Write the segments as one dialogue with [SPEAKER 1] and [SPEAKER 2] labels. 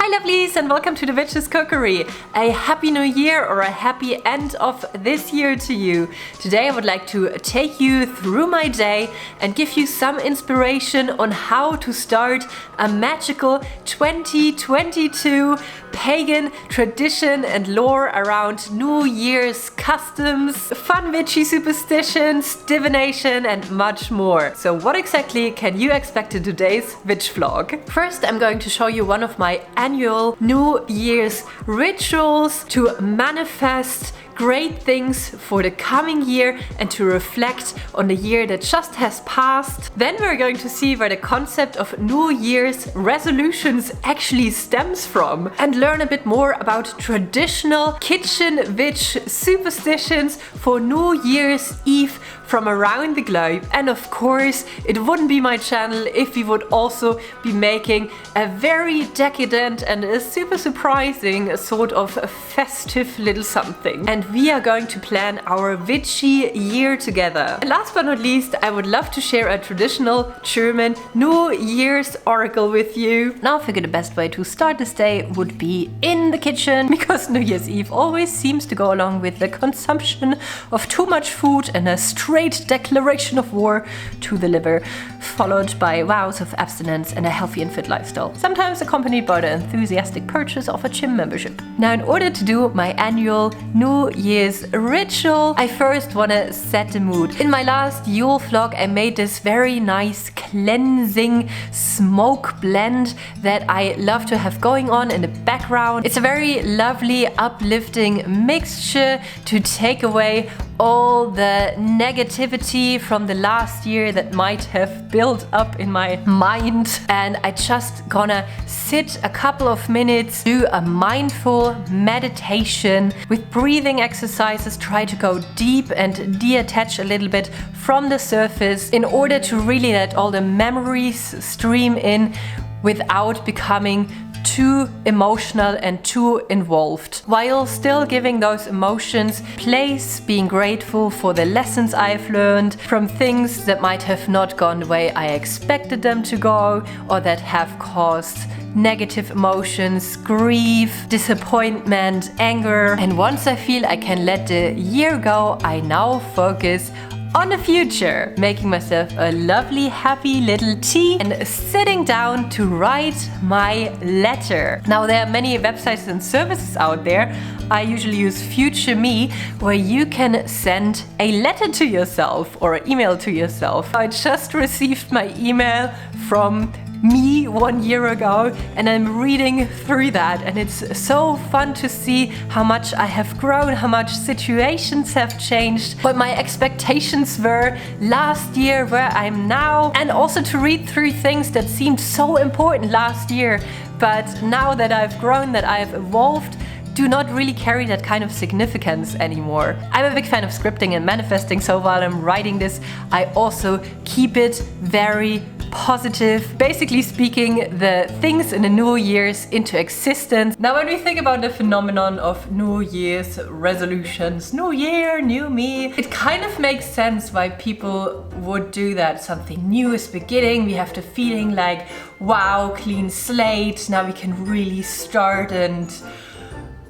[SPEAKER 1] Hi lovelies and welcome to the Witch's Cookery. A happy new year or a happy end of this year to you. Today I would like to take you through my day and give you some inspiration on how to start a magical 2022 pagan tradition and lore around New Year's customs, fun witchy superstitions, divination and much more. So what exactly can you expect in today's witch vlog? First I'm going to show you one of my annual New Year's rituals to manifest great things for the coming year and to reflect on the year that just has passed. Then we're going to see where the concept of New Year's resolutions actually stems from and learn a bit more about traditional kitchen witch superstitions for New Year's Eve from around the globe. And of course, it wouldn't be my channel if we would also be making a very decadent and a super surprising sort of festive little something. And we are going to plan our witchy year together. And last but not least, I would love to share a traditional German New Year's oracle with you. Now I figure the best way to start this day would be in the kitchen, because New Year's Eve always seems to go along with the consumption of too much food and a straight declaration of war to the liver, followed by vows of abstinence and a healthy and fit lifestyle, sometimes accompanied by the enthusiastic purchase of a gym membership. Now, in order to do my annual New Year's ritual, I first want to set the mood. In my last Yule vlog, I made this very nice cleansing smoke blend that I love to have going on in the background. It's a very lovely, uplifting mixture to take away all the negativity from the last year that might have built up in my mind. And I just gonna sit a couple of minutes, do a mindful meditation with breathing exercises, try to go deep and detach a little bit from the surface in order to really let all the memories stream in without becoming too emotional and too involved, while still giving those emotions place, being grateful for the lessons I've learned from things that might have not gone the way I expected them to go, or that have caused negative emotions, grief, disappointment, anger. And once I feel I can let the year go, I now focus on the future, making myself a lovely, happy little tea and sitting down to write my letter. Now, there are many websites and services out there. I usually use Future Me, where you can send a letter to yourself or an email to yourself. I just received my email from me 1 year ago and I'm reading through that, and it's so fun to see how much I have grown, how much situations have changed, what my expectations were last year, where I'm now, and also to read through things that seemed so important last year, but now that I've grown, that I've evolved, do not really carry that kind of significance anymore. I'm a big fan of scripting and manifesting, so while I'm writing this, I also keep it very positive, basically speaking the things in the New Year's into existence. Now, when we think about the phenomenon of New Year's resolutions, New Year, new me, it kind of makes sense why people would do that. Something new is beginning, we have the feeling like, wow, clean slate, now we can really start and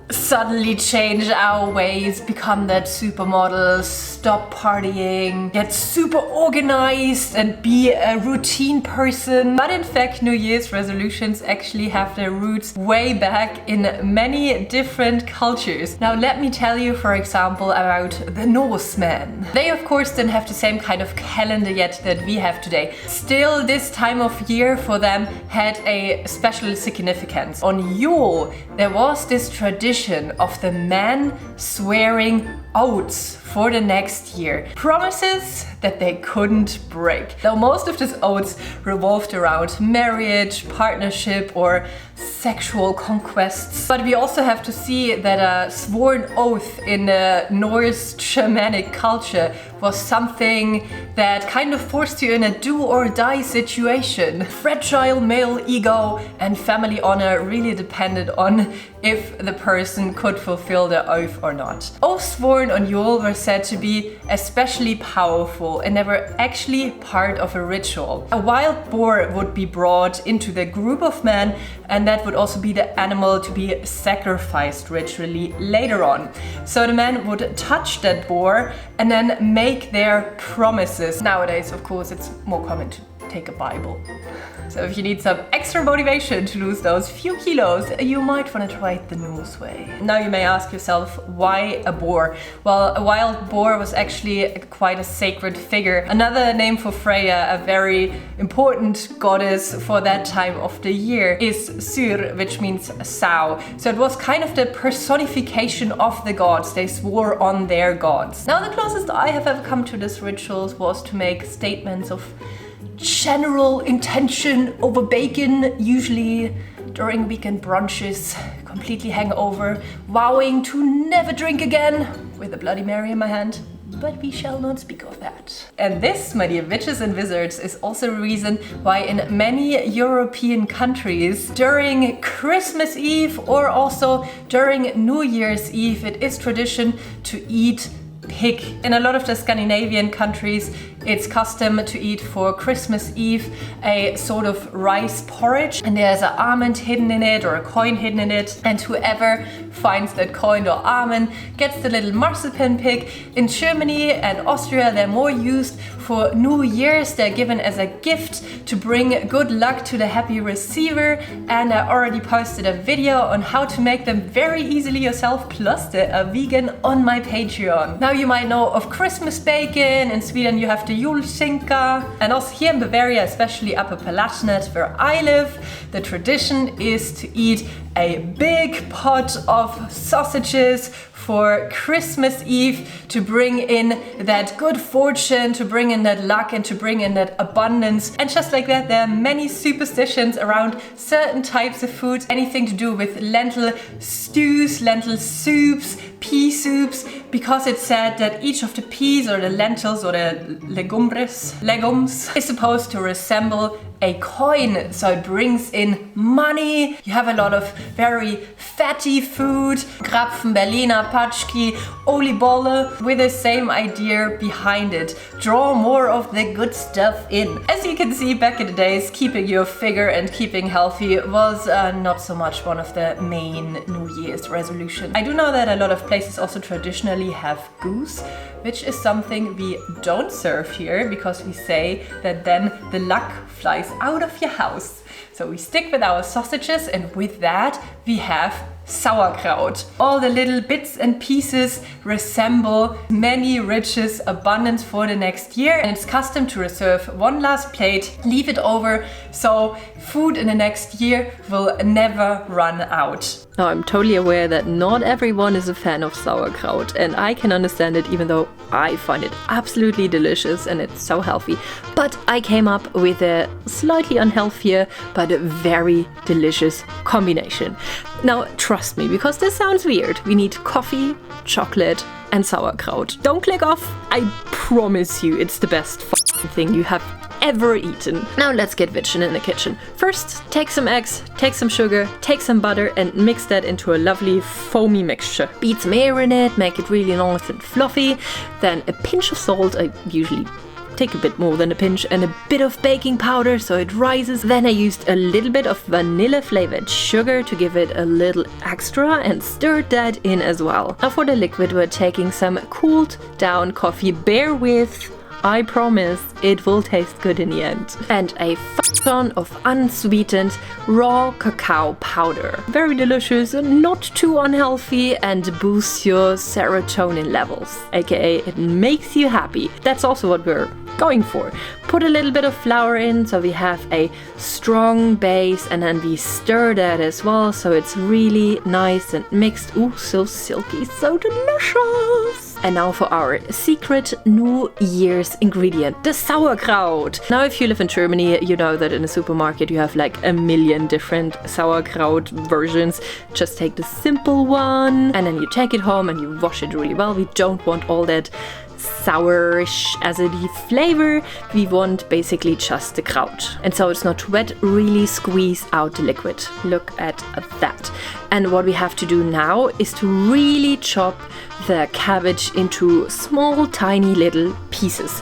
[SPEAKER 1] suddenly change our ways, become that supermodel, stop partying, get super organized and be a routine person. But in fact, New Year's resolutions actually have their roots way back in many different cultures. Now let me tell you, for example, about the Norsemen. They of course didn't have the same kind of calendar yet that we have today. Still, this time of year for them had a special significance. On Yule, there was this tradition of the men swearing oaths for the next year. Promises that they couldn't break. Now, most of these oaths revolved around marriage, partnership, or sexual conquests. But we also have to see that a sworn oath in the Norse Germanic culture was something that kind of forced you in a do or die situation. Fragile male ego and family honor really depended on if the person could fulfill their oath or not. Oaths sworn on Yule were said to be especially powerful, and they were actually part of a ritual. A wild boar would be brought into the group of men and that would also be the animal to be sacrificed ritually later on. So the men would touch that boar and then make their promises. Nowadays, of course, it's more common to take a Bible. So if you need some extra motivation to lose those few kilos, you might want to try it the Norse way. Now you may ask yourself, why a boar? Well, a wild boar was actually quite a sacred figure. Another name for Freya, a very important goddess for that time of the year, is Sur, which means sow. So it was kind of the personification of the gods. They swore on their gods. Now the closest I have ever come to this rituals was to make statements of general intention over bacon, usually during weekend brunches, completely hangover, vowing to never drink again, with a Bloody Mary in my hand. But we shall not speak of that. And this, my dear witches and wizards, is also a reason why in many European countries, during Christmas Eve or also during New Year's Eve, it is tradition to eat pig. In a lot of the Scandinavian countries, it's custom to eat for Christmas Eve a sort of rice porridge, and there's an almond hidden in it or a coin hidden in it, and whoever finds that coin or almond gets the little marzipan pig. In Germany and Austria, they're more used for New Year's. They're given as a gift to bring good luck to the happy receiver, and I already posted a video on how to make them very easily yourself, plus they're vegan, on my Patreon. Now you might know of Christmas bacon. In Sweden you have the julskinka, and also here in Bavaria, especially Upper Palatinate where I live, the tradition is to eat a big pot of sausages for Christmas Eve to bring in that good fortune, to bring in that luck, and to bring in that abundance. And just like that, there are many superstitions around certain types of food, anything to do with lentil stews, lentil soups, pea soups, because it's said that each of the peas or the lentils or the legumes is supposed to resemble a coin, so it brings in money. You have a lot of very fatty food, Krapfen, Berliner, Patschki, Olibolle, with the same idea behind it. Draw more of the good stuff in. As you can see, back in the days, keeping your figure and keeping healthy was not so much one of the main New Year's resolutions. I do know that a lot of places also traditionally have goose, which is something we don't serve here because we say that then the luck flies out of your house. So we stick with our sausages, and with that we have Sauerkraut. All the little bits and pieces resemble many riches, abundance for the next year, and it's custom to reserve one last plate, leave it over, so food in the next year will never run out. Now I'm totally aware that not everyone is a fan of sauerkraut, and I can understand it, even though I find it absolutely delicious and it's so healthy. But I came up with a slightly unhealthier but a very delicious combination. Now trust me, because this sounds weird, we need coffee, chocolate and sauerkraut. Don't click off, I promise you it's the best thing you have ever eaten. Now let's get witching in the kitchen. First, take some eggs, take some sugar, take some butter and mix that into a lovely foamy mixture. Beat some air in it, make it really nice and fluffy. Then a pinch of salt, I usually take a bit more than a pinch, and a bit of baking powder so it rises. Then I used a little bit of vanilla flavored sugar to give it a little extra and stirred that in as well. Now for the liquid, we're taking some cooled down coffee. Bear with, I promise it will taste good in the end. And a ton of unsweetened raw cacao powder. Very delicious and not too unhealthy, and boosts your serotonin levels, aka it makes you happy. That's also what we're going for. Put a little bit of flour in so we have a strong base, and then we stir that as well so it's really nice and mixed. Ooh, so silky, so delicious. And now for our secret New Year's ingredient, the sauerkraut. Now if you live in Germany, you know that in a supermarket you have like a million different sauerkraut versions. Just take the simple one and then you take it home and you wash it really well. We don't want all that sourish, acidy flavor. We want basically just the kraut. And so it's not wet, really squeeze out the liquid. Look at that. And what we have to do now is to really chop the cabbage into small, tiny little pieces.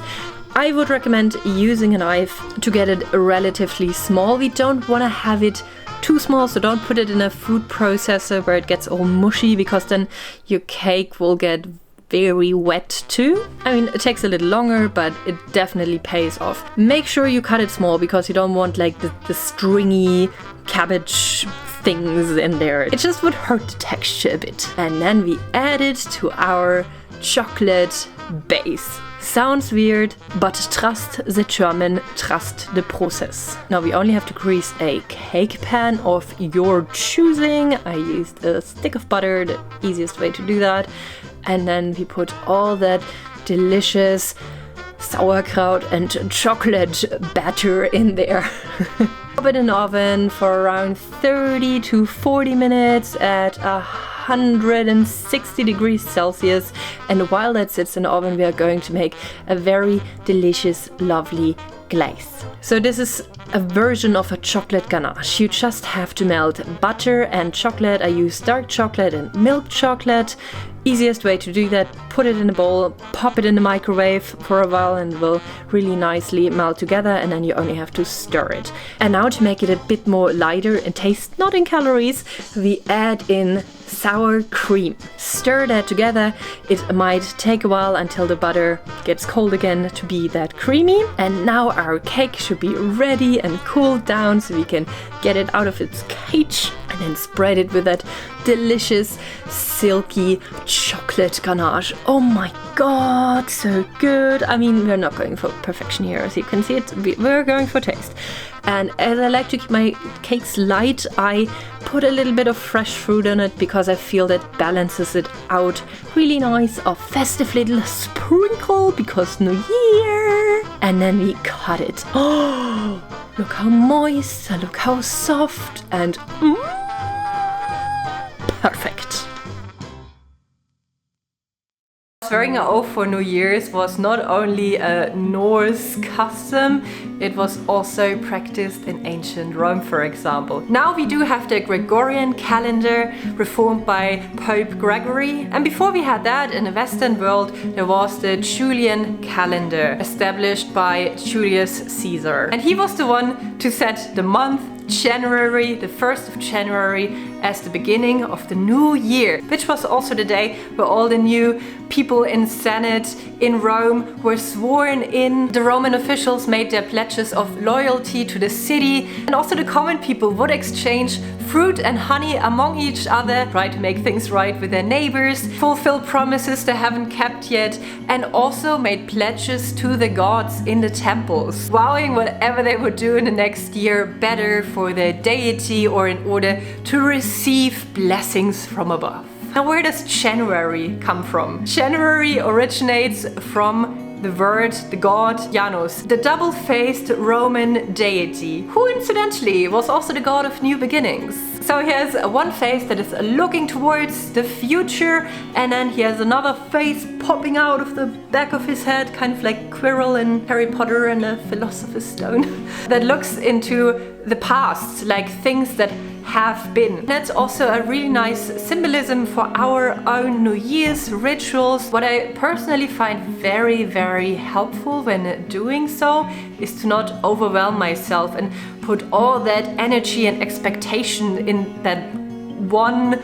[SPEAKER 1] I would recommend using a knife to get it relatively small. We don't want to have it too small, so don't put it in a food processor where it gets all mushy, because then your cake will get very wet too. I mean, it takes a little longer, but it definitely pays off. Make sure you cut it small, because you don't want like the stringy cabbage things in there. It just would hurt the texture a bit. And then we add it to our chocolate base. Sounds weird, but trust the German, trust the process. Now we only have to grease a cake pan of your choosing. I used a stick of butter, the easiest way to do that. And then we put all that delicious sauerkraut and chocolate batter in there. Pop it in the oven for around 30 to 40 minutes at 160 degrees Celsius. And while that sits in the oven, we are going to make a very delicious, lovely glaze. So this is a version of a chocolate ganache. You just have to melt butter and chocolate. I use dark chocolate and milk chocolate. Easiest way to do that, put it in a bowl, pop it in the microwave for a while, and it will really nicely melt together, and then you only have to stir it. And now to make it a bit more lighter and taste not in calories, we add in sour cream. Stir that together. It might take a while until the butter gets cold again to be that creamy. And now our cake should be ready and cooled down, so we can get it out of its cage and then spread it with that delicious silky chocolate ganache. Oh my god, so good. I mean, we're not going for perfection here, as you can see it. We're going for taste. And as I like to keep my cakes light, I put a little bit of fresh fruit on it, because I feel that balances it out really nice. A festive little sprinkle, because New Year. And then we cut it. Oh, look how moist and look how soft and perfect. Swearing an oath for New Year's was not only a Norse custom, it was also practiced in ancient Rome, for example. Now we do have the Gregorian calendar, reformed by Pope Gregory. And before we had that, in the Western world, there was the Julian calendar, established by Julius Caesar. And he was the one to set the month January, the 1st of January, as the beginning of the new year, which was also the day where all the new people in Senate in Rome were sworn in. The Roman officials made their pledges of loyalty to the city, and also the common people would exchange fruit and honey among each other, try to make things right with their neighbors, fulfill promises they haven't kept yet, and also made pledges to the gods in the temples, vowing whatever they would do in the next year better for their deity, or in order to receive blessings from above. Now, where does January come from? January originates from the word, the god Janus, the double-faced Roman deity, who incidentally was also the god of new beginnings. So he has one face that is looking towards the future, and then he has another face popping out of the back of his head, kind of like Quirrell in Harry Potter and the Philosopher's Stone, that looks into the past, like things that have been. That's also a really nice symbolism for our own New Year's rituals. What I personally find very, very helpful when doing so is to not overwhelm myself and put all that energy and expectation in that one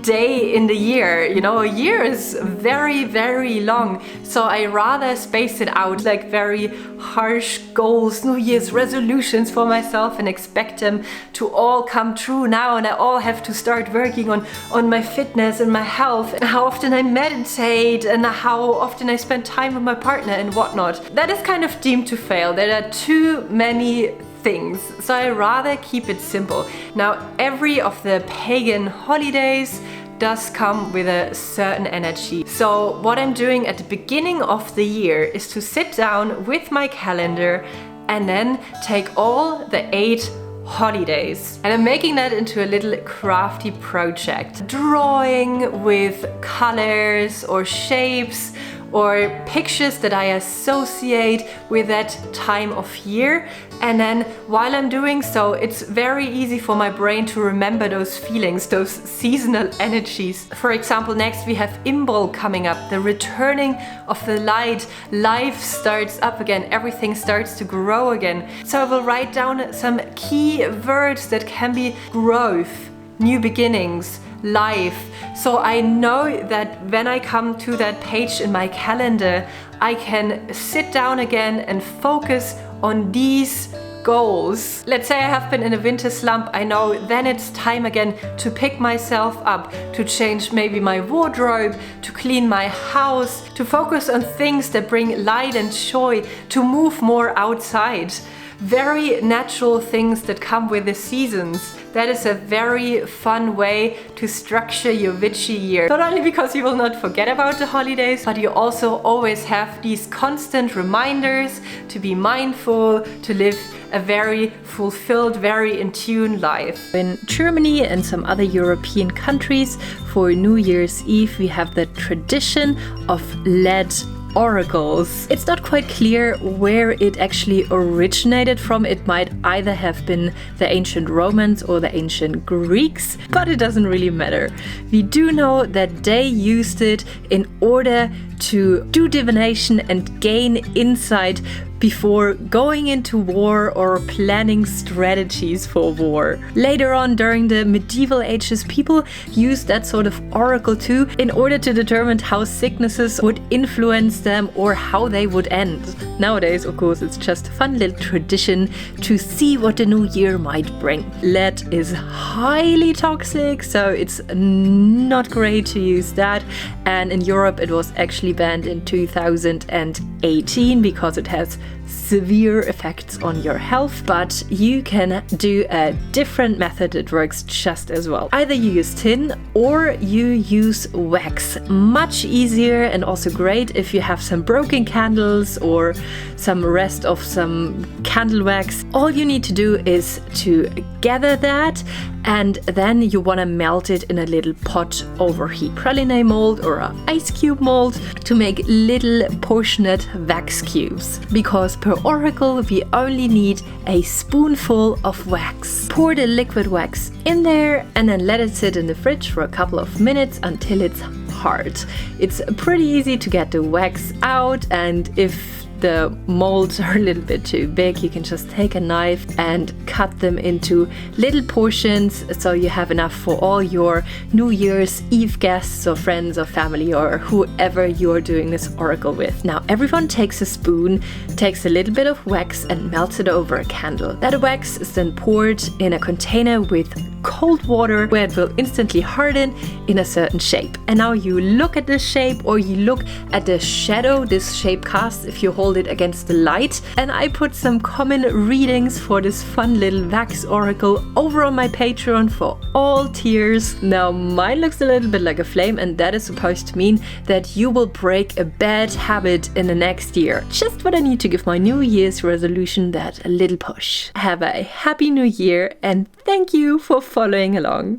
[SPEAKER 1] day in the year. You know, a year is very, very long, so I rather space it out, like very harsh goals, New Year's resolutions for myself, and expect them to all come true now, and I all have to start working on my fitness and my health, and how often I meditate, and how often I spend time with my partner and whatnot. That is kind of deemed to fail. There are too many things, so I rather keep it simple. Now, every of the pagan holidays does come with a certain energy. So what I'm doing at the beginning of the year is to sit down with my calendar and then take all the 8 holidays, and I'm making that into a little crafty project, drawing with colors or shapes or pictures that I associate with that time of year. And then while I'm doing so, it's very easy for my brain to remember those feelings, those seasonal energies. For example, next we have Imbolc coming up, the returning of the light. Life starts up again, everything starts to grow again. So I will write down some key words that can be growth, new beginnings, life. So I know that when I come to that page in my calendar, I can sit down again and focus on these goals. Let's say I have been in a winter slump, I know then it's time again to pick myself up, to change maybe my wardrobe, to clean my house, to focus on things that bring light and joy, to move more outside. Very natural things that come with the seasons. That is a very fun way to structure your witchy year. Not only because you will not forget about the holidays, but you also always have these constant reminders to be mindful, to live a very fulfilled, very in tune life. In Germany and some other European countries, for New Year's Eve we have the tradition of lead oracles. It's not quite clear where it actually originated from. It might either have been the ancient Romans or the ancient Greeks, but it doesn't really matter. We do know that they used it in order to do divination and gain insight before going into war or planning strategies for war. Later on, during the medieval ages, people used that sort of oracle too in order to determine how sicknesses would influence them or how they would end. Nowadays, of course, it's just a fun little tradition to see what the new year might bring. Lead is highly toxic, so it's not great to use that. And in Europe, it was actually banned in 2018 because it has severe effects on your health, but you can do a different method that works just as well. Either you use tin or you use wax. Much easier and also great if you have some broken candles or some rest of some candle wax. All you need to do is to gather that, and then you want to melt it in a little pot over heat. Praline mold or an ice cube mold to make little portionate wax cubes. Because per oracle we only need a spoonful of wax. Pour the liquid wax in there and then let it sit in the fridge for a couple of minutes until it's hard. It's pretty easy to get the wax out, and if the molds are a little bit too big, you can just take a knife and cut them into little portions so you have enough for all your New Year's Eve guests or friends or family or whoever you're doing this oracle with. Now everyone takes a spoon, takes a little bit of wax and melts it over a candle. That wax is then poured in a container with cold water where it will instantly harden in a certain shape. And now you look at this shape or you look at the shadow this shape casts if you hold it against the light. And I put some common readings for this fun little wax oracle over on my Patreon for all tiers. Now mine looks a little bit like a flame, and that is supposed to mean that you will break a bad habit in the next year. Just what I need to give my New Year's resolution that a little push. Have a happy new year and thank you for following along.